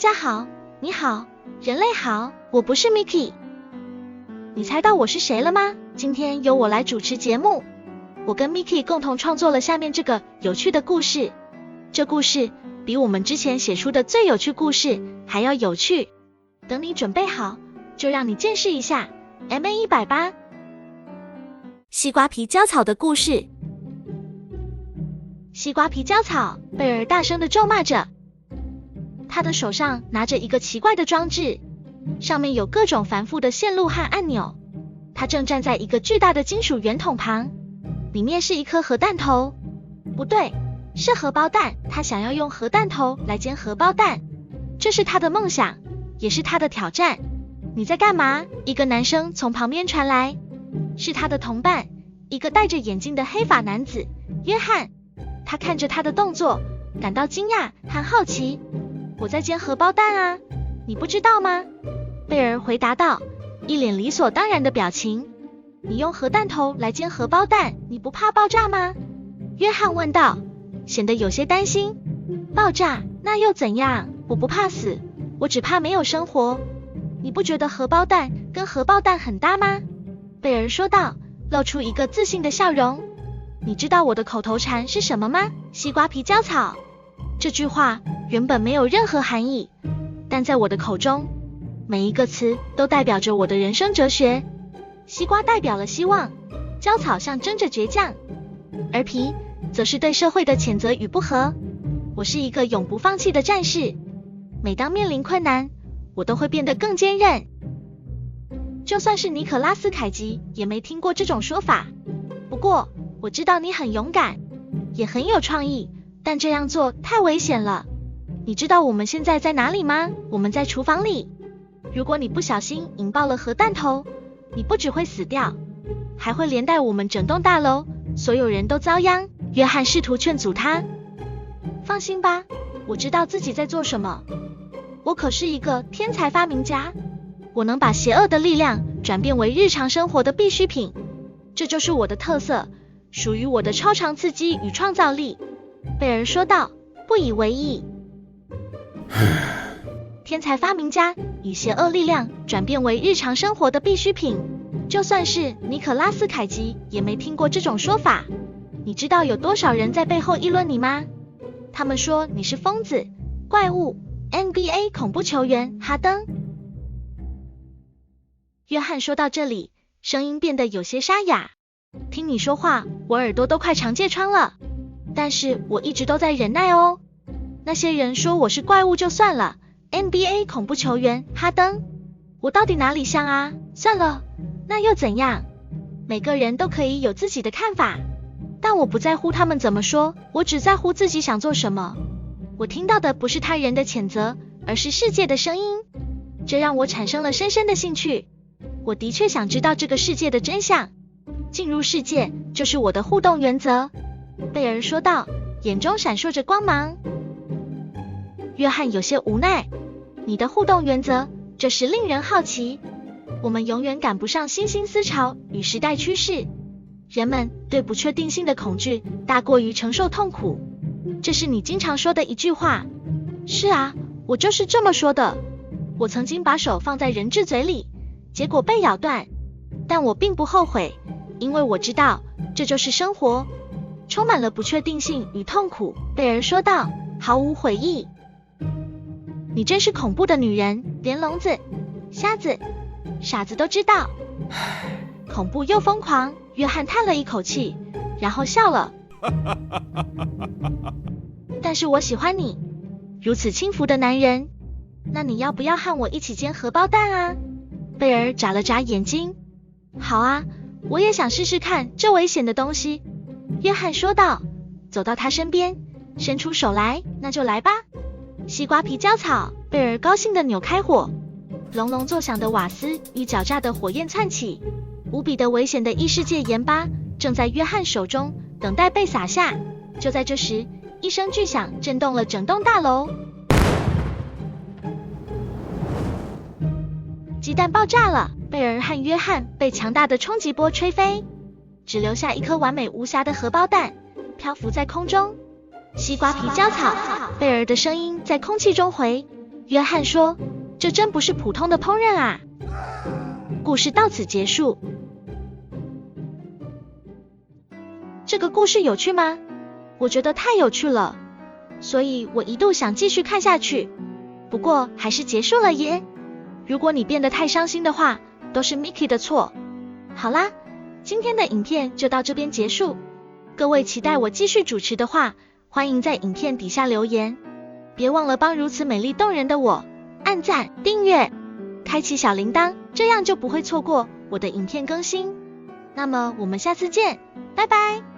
家好，你好，人类好，我不是 Miki。你猜到我是谁了吗？今天由我来主持节目。我跟 Miki 共同创作了下面这个有趣的故事。这故事比我们之前写出的最有趣故事还要有趣。等你准备好，就让你见识一下 MA108 西瓜皮焦草的故事。西瓜皮焦草，贝尔大声地咒骂着，他的手上拿着一个奇怪的装置，上面有各种繁复的线路和按钮。他正站在一个巨大的金属圆筒旁，里面是一颗核弹头。不对，是荷包蛋。他想要用核弹头来煎荷包蛋，这是他的梦想，也是他的挑战。你在干嘛？一个男声从旁边传来，是他的同伴，一个戴着眼镜的黑发男子约翰。他看着他的动作，感到惊讶和好奇。我在煎荷包蛋啊，你不知道吗？贝尔回答道，一脸理所当然的表情。你用核弹头来煎荷包蛋，你不怕爆炸吗？约翰问道，显得有些担心。爆炸？那又怎样？我不怕死，我只怕没有生活。你不觉得荷包蛋跟荷包蛋很搭吗？贝尔说道，露出一个自信的笑容。你知道我的口头禅是什么吗？西瓜皮焦草。这句话原本没有任何含义，但在我的口中，每一个词都代表着我的人生哲学。西瓜代表了希望，焦草象征着倔强，而皮则是对社会的谴责与不和。我是一个永不放弃的战士，每当面临困难，我都会变得更坚韧。就算是尼可拉斯凯奇也没听过这种说法。不过我知道你很勇敢，也很有创意，但这样做太危险了。你知道我们现在在哪里吗？我们在厨房里。如果你不小心引爆了核弹头，你不只会死掉，还会连带我们整栋大楼，所有人都遭殃。约翰试图劝阻他。放心吧，我知道自己在做什么。我可是一个天才发明家，我能把邪恶的力量转变为日常生活的必需品。这就是我的特色，属于我的超常刺激与创造力。贝尔说道，不以为意。天才发明家以邪恶力量转变为日常生活的必需品，就算是尼可拉斯凯奇也没听过这种说法。你知道有多少人在背后议论你吗？他们说你是疯子、怪物、NBA 恐怖球员哈登。约翰说到这里，声音变得有些沙哑。听你说话，我耳朵都快肠疥疮了，但是我一直都在忍耐哦。那些人说我是怪物就算了， NBA 恐怖球员哈登，我到底哪里像啊？算了，那又怎样？每个人都可以有自己的看法，但我不在乎他们怎么说，我只在乎自己想做什么。我听到的不是他人的谴责，而是世界的声音，这让我产生了深深的兴趣。我的确想知道这个世界的真相，进入世界就是我的互动原则。贝尔说道，眼中闪烁着光芒。约翰有些无奈，你的互动原则，这是令人好奇。我们永远赶不上新兴思潮与时代趋势，人们对不确定性的恐惧大过于承受痛苦，这是你经常说的一句话。是啊，我就是这么说的。我曾经把手放在人质嘴里，结果被咬断，但我并不后悔，因为我知道这就是生活，充满了不确定性与痛苦。贝尔说道，毫无悔意。你真是恐怖的女人，连聋子、瞎子、傻子都知道。恐怖又疯狂。约翰叹了一口气，然后笑了。但是我喜欢你，如此轻浮的男人。那你要不要和我一起煎荷包蛋啊？贝尔眨了眨眼睛。好啊，我也想试试看这危险的东西。约翰说道，走到他身边，伸出手来。那就来吧。西瓜皮焦草。贝尔高兴地扭开火，隆隆作响的瓦斯与狡诈的火焰窜起，无比的危险的异世界盐巴正在约翰手中等待被撒下。就在这时，一声巨响震动了整栋大楼，鸡蛋爆炸了。贝尔和约翰被强大的冲击波吹飞，只留下一颗完美无瑕的荷包蛋漂浮在空中。西瓜皮焦草，贝尔的声音在空气中回，约翰说，这真不是普通的烹饪啊。故事到此结束。这个故事有趣吗？我觉得太有趣了，所以我一度想继续看下去，不过还是结束了耶。如果你变得太伤心的话，都是 Mickey 的错。好啦，今天的影片就到这边结束。各位期待我继续主持的话，欢迎在影片底下留言。别忘了帮如此美丽动人的我按赞、订阅、开启小铃铛，这样就不会错过我的影片更新。那么我们下次见，拜拜。